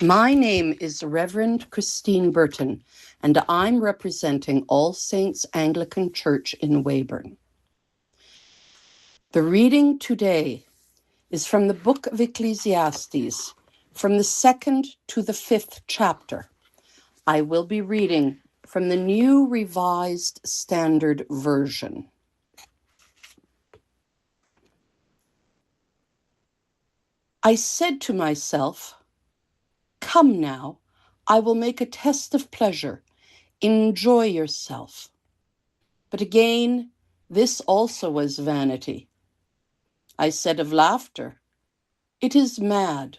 My name is Reverend Christine Burton, and I'm representing All Saints Anglican Church in Weyburn. The reading today is from the book of Ecclesiastes, from the 2nd to the 5th chapter. I will be reading from the New Revised Standard Version. I said to myself, "Come now, I will make a test of pleasure. Enjoy yourself." But again, this also was vanity. I said of laughter, "It is mad,"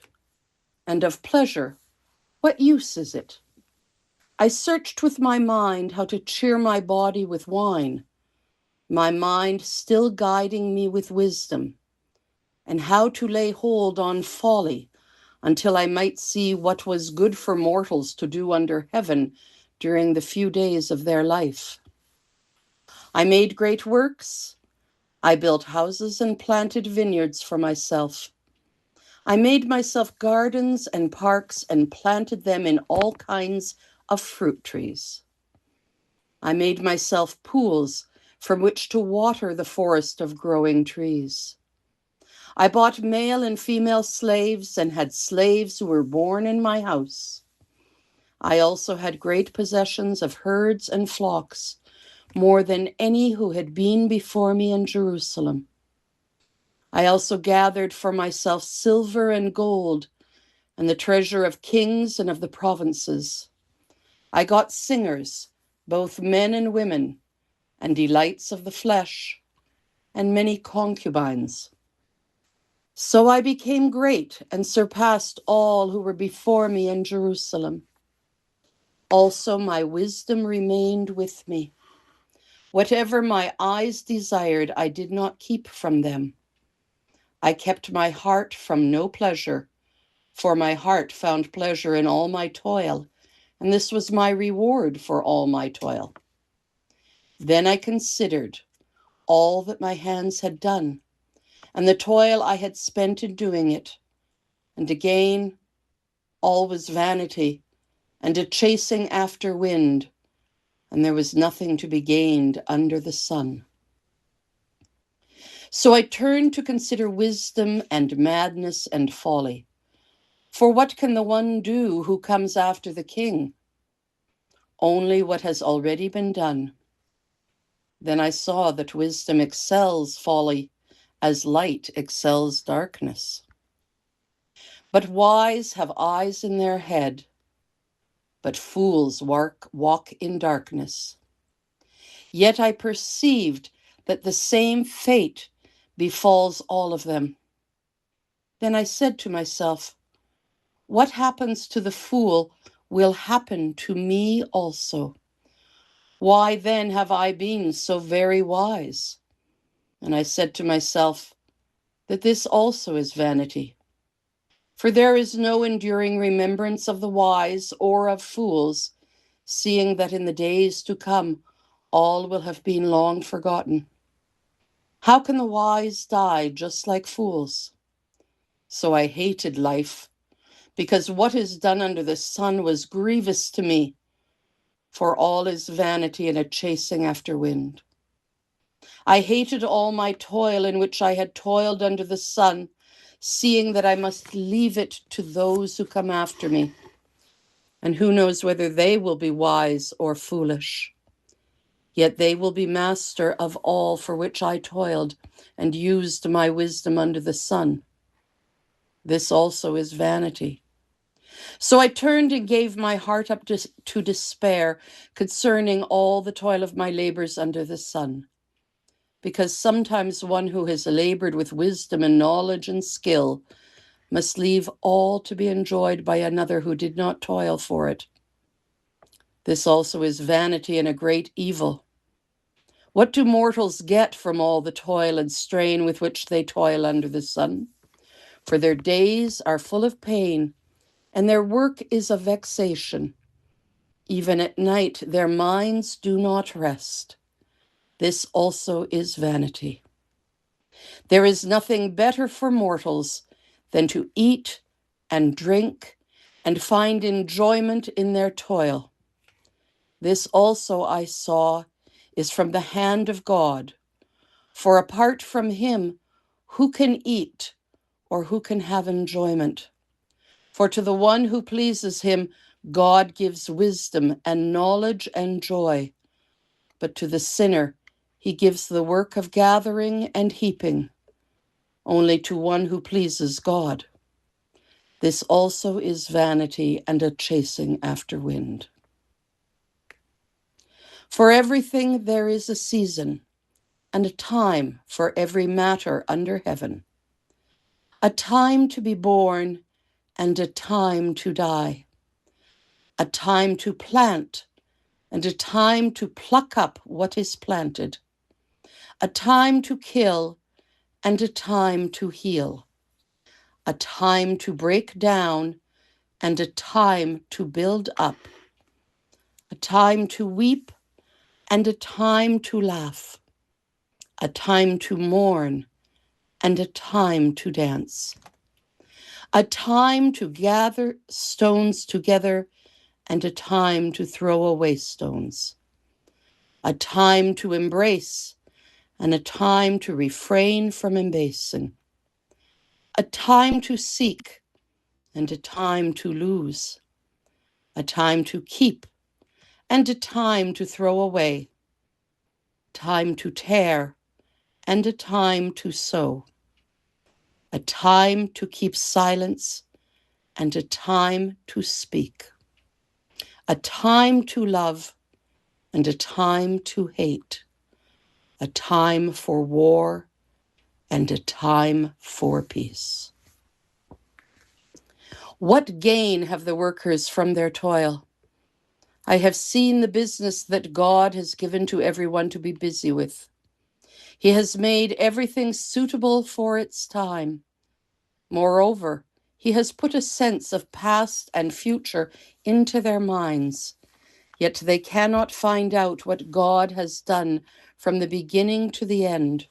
and of pleasure, "What use is it?" I searched with my mind how to cheer my body with wine, my mind still guiding me with wisdom, and how to lay hold on folly until I might see what was good for mortals to do under heaven during the few days of their life. I made great works. I built houses and planted vineyards for myself. I made myself gardens and parks and planted them in all kinds of fruit trees. I made myself pools from which to water the forest of growing trees. I bought male and female slaves and had slaves who were born in my house. I also had great possessions of herds and flocks, more than any who had been before me in Jerusalem. I also gathered for myself silver and gold, and the treasure of kings and of the provinces. I got singers, both men and women, and delights of the flesh, and many concubines. So I became great and surpassed all who were before me in Jerusalem. Also my wisdom remained with me. Whatever my eyes desired, I did not keep from them. I kept my heart from no pleasure, for my heart found pleasure in all my toil, and this was my reward for all my toil. Then I considered all that my hands had done, and the toil I had spent in doing it. And again, all was vanity and a chasing after wind, and there was nothing to be gained under the sun. So I turned to consider wisdom and madness and folly. For what can the one do who comes after the king? Only what has already been done. Then I saw that wisdom excels folly, as light excels darkness. But wise have eyes in their head, but fools walk in darkness. Yet I perceived that the same fate befalls all of them. Then I said to myself, what happens to the fool will happen to me also. Why then have I been so very wise? And I said to myself that this also is vanity. For there is no enduring remembrance of the wise or of fools, seeing that in the days to come all will have been long forgotten. How can the wise die just like fools? So I hated life, because what is done under the sun was grievous to me, for all is vanity and a chasing after wind. I hated all my toil in which I had toiled under the sun, seeing that I must leave it to those who come after me. And who knows whether they will be wise or foolish? Yet they will be master of all for which I toiled and used my wisdom under the sun. This also is vanity. So I turned and gave my heart up to despair concerning all the toil of my labors under the sun. Because sometimes one who has labored with wisdom and knowledge and skill must leave all to be enjoyed by another who did not toil for it. This also is vanity and a great evil. What do mortals get from all the toil and strain with which they toil under the sun? For their days are full of pain, and their work is a vexation. Even at night their minds do not rest. This also is vanity. There is nothing better for mortals than to eat and drink and find enjoyment in their toil. This also I saw is from the hand of God. For apart from him, who can eat or who can have enjoyment? For to the one who pleases him, God gives wisdom and knowledge and joy. But to the sinner, he gives the work of gathering and heaping. Only to one who pleases God. This also is vanity and a chasing after wind. For everything there is a season, and a time for every matter under heaven. A time to be born, and a time to die. A time to plant, and a time to pluck up what is planted. A time to kill, and a time to heal. A time to break down, and a time to build up. A time to weep, and a time to laugh. A time to mourn, and a time to dance. A time to gather stones together, and a time to throw away stones. A time to embrace, and a time to refrain from embracing. A time to seek, and a time to lose. A time to keep, and a time to throw away. Time to tear, and a time to sow. A time to keep silence, and a time to speak. A time to love, and a time to hate. A time for war, and a time for peace. What gain have the workers from their toil? I have seen the business that God has given to everyone to be busy with. He has made everything suitable for its time. Moreover, he has put a sense of past and future into their minds, yet they cannot find out what God has done from the beginning to the end.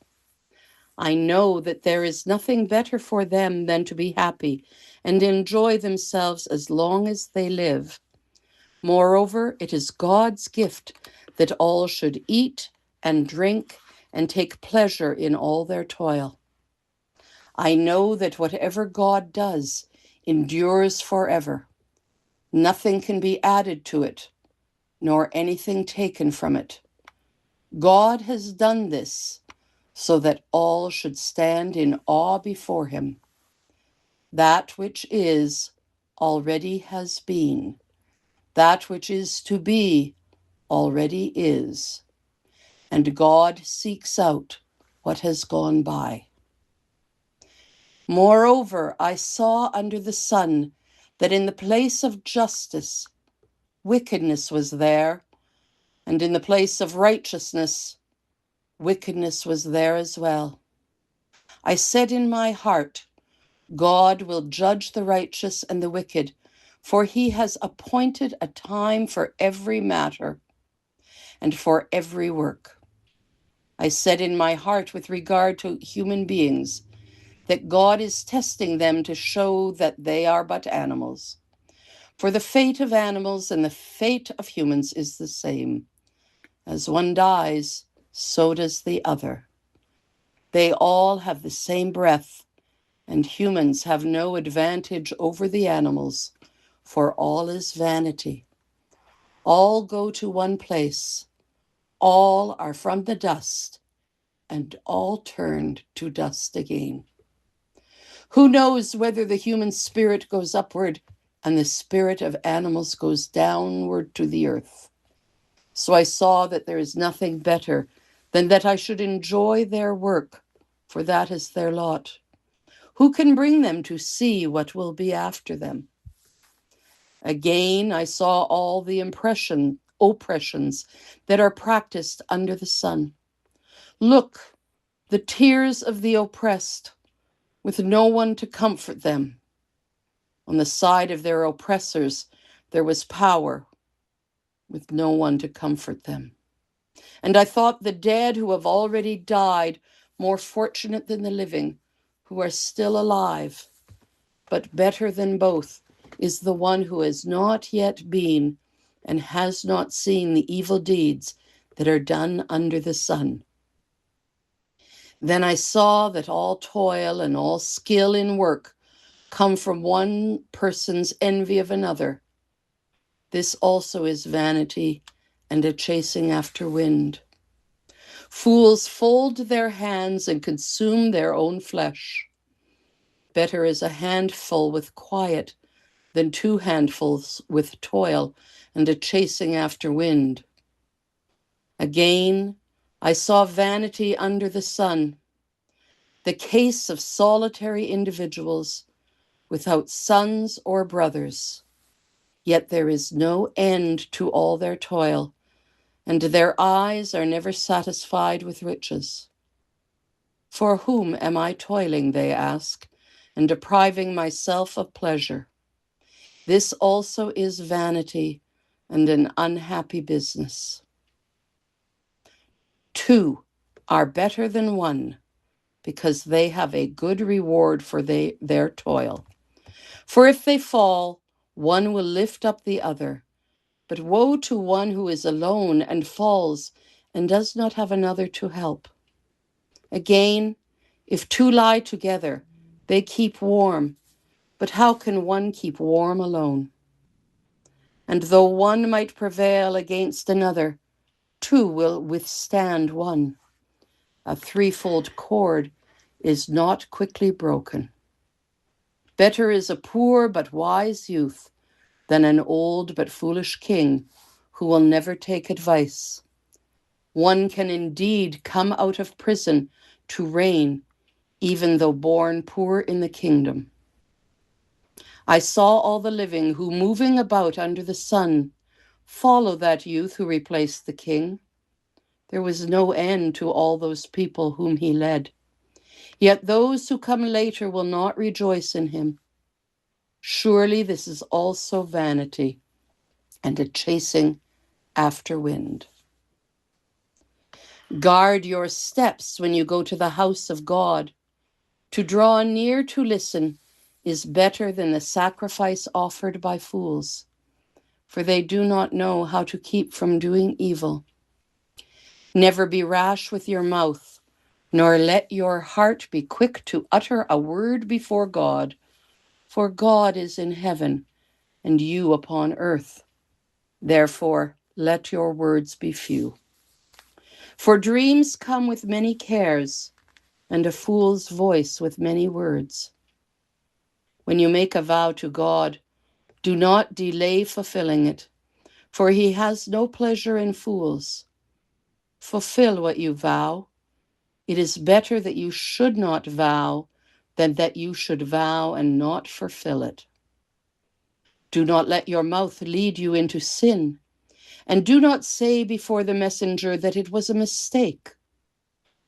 I know that there is nothing better for them than to be happy and enjoy themselves as long as they live. Moreover, it is God's gift that all should eat and drink and take pleasure in all their toil. I know that whatever God does endures forever. Nothing can be added to it, nor anything taken from it. God has done this so that all should stand in awe before him. That which is already has been. That which is to be already is. And God seeks out what has gone by. Moreover, I saw under the sun that in the place of justice, wickedness was there, and in the place of righteousness, wickedness was there as well. I said in my heart, God will judge the righteous and the wicked, for he has appointed a time for every matter and for every work. I said in my heart with regard to human beings, that God is testing them to show that they are but animals. For the fate of animals and the fate of humans is the same. As one dies, so does the other. They all have the same breath, and humans have no advantage over the animals, for all is vanity. All go to one place. All are from the dust, and all turned to dust again. Who knows whether the human spirit goes upward and the spirit of animals goes downward to the earth? So I saw that there is nothing better than that I should enjoy their work, for that is their lot. Who can bring them to see what will be after them? Again, I saw all the oppressions that are practiced under the sun. Look, the tears of the oppressed, with no one to comfort them. On the side of their oppressors, there was power, with no one to comfort them. And I thought the dead who have already died more fortunate than the living, who are still alive. But better than both is the one who has not yet been and has not seen the evil deeds that are done under the sun. Then I saw that all toil and all skill in work come from one person's envy of another. This also is vanity and a chasing after wind. Fools fold their hands and consume their own flesh. Better is a handful with quiet than 2 handfuls with toil and a chasing after wind. Again, I saw vanity under the sun, the case of solitary individuals without sons or brothers. Yet there is no end to all their toil, and their eyes are never satisfied with riches. For whom am I toiling, they ask, and depriving myself of pleasure? This also is vanity and an unhappy business. 2 are better than 1, because they have a good reward for their toil. For if they fall, one will lift up the other. But woe to one who is alone and falls and does not have another to help. Again, if 2 lie together, they keep warm. But how can one keep warm alone? And though one might prevail against another, 2 will withstand one. A 3-fold cord is not quickly broken. Better is a poor but wise youth than an old but foolish king who will never take advice. One can indeed come out of prison to reign, even though born poor in the kingdom. I saw all the living who, moving about under the sun, follow that youth who replaced the king. There was no end to all those people whom he led. Yet those who come later will not rejoice in him. Surely this is also vanity and a chasing after wind. Guard your steps when you go to the house of God. To draw near to listen is better than the sacrifice offered by fools, for they do not know how to keep from doing evil. Never be rash with your mouth, nor let your heart be quick to utter a word before God, for God is in heaven and you upon earth. Therefore, let your words be few. For dreams come with many cares, and a fool's voice with many words. When you make a vow to God, do not delay fulfilling it, for he has no pleasure in fools. Fulfill what you vow. It is better that you should not vow than that you should vow and not fulfill it. Do not let your mouth lead you into sin, and do not say before the messenger that it was a mistake.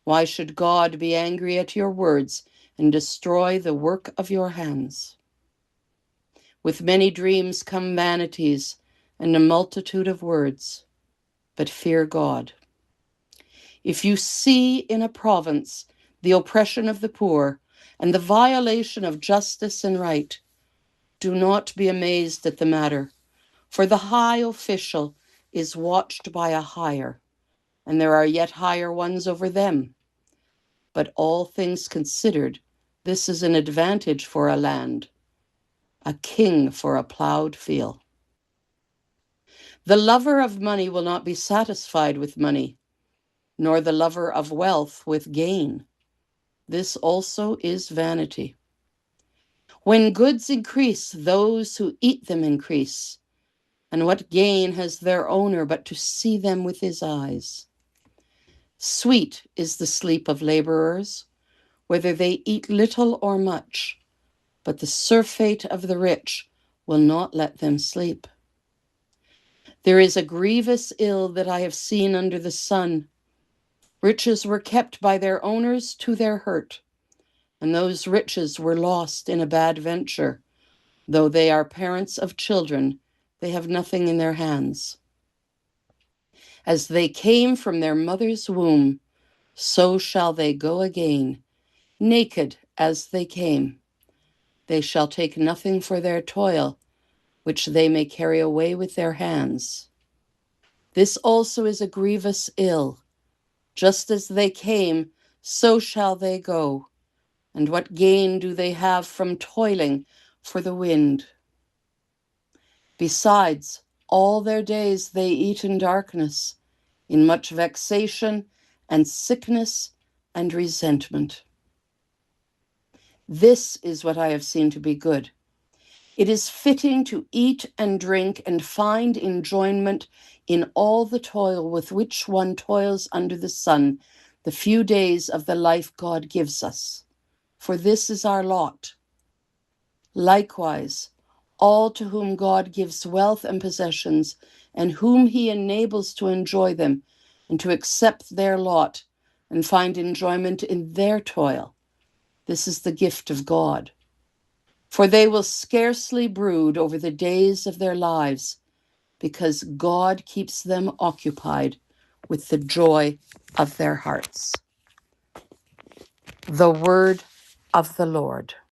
Why should God be angry at your words and destroy the work of your hands? With many dreams come vanities and a multitude of words, but fear God. If you see in a province the oppression of the poor and the violation of justice and right, do not be amazed at the matter, for the high official is watched by a higher, and there are yet higher ones over them. But all things considered, this is an advantage for a land, a king for a plowed field. The lover of money will not be satisfied with money, nor the lover of wealth with gain. This also is vanity. When goods increase, those who eat them increase. And what gain has their owner but to see them with his eyes? Sweet is the sleep of laborers, whether they eat little or much, but the surfeit of the rich will not let them sleep. There is a grievous ill that I have seen under the sun. Riches were kept by their owners to their hurt, and those riches were lost in a bad venture. Though they are parents of children, they have nothing in their hands. As they came from their mother's womb, so shall they go again, naked as they came. They shall take nothing for their toil, which they may carry away with their hands. This also is a grievous ill. Just as they came, so shall they go. And what gain do they have from toiling for the wind? Besides, all their days they eat in darkness, in much vexation and sickness and resentment. This is what I have seen to be good. It is fitting to eat and drink and find enjoyment in all the toil with which one toils under the sun, the few days of the life God gives us. For this is our lot. Likewise, all to whom God gives wealth and possessions, and whom he enables to enjoy them and to accept their lot and find enjoyment in their toil. This is the gift of God. For they will scarcely brood over the days of their lives, because God keeps them occupied with the joy of their hearts. The word of the Lord.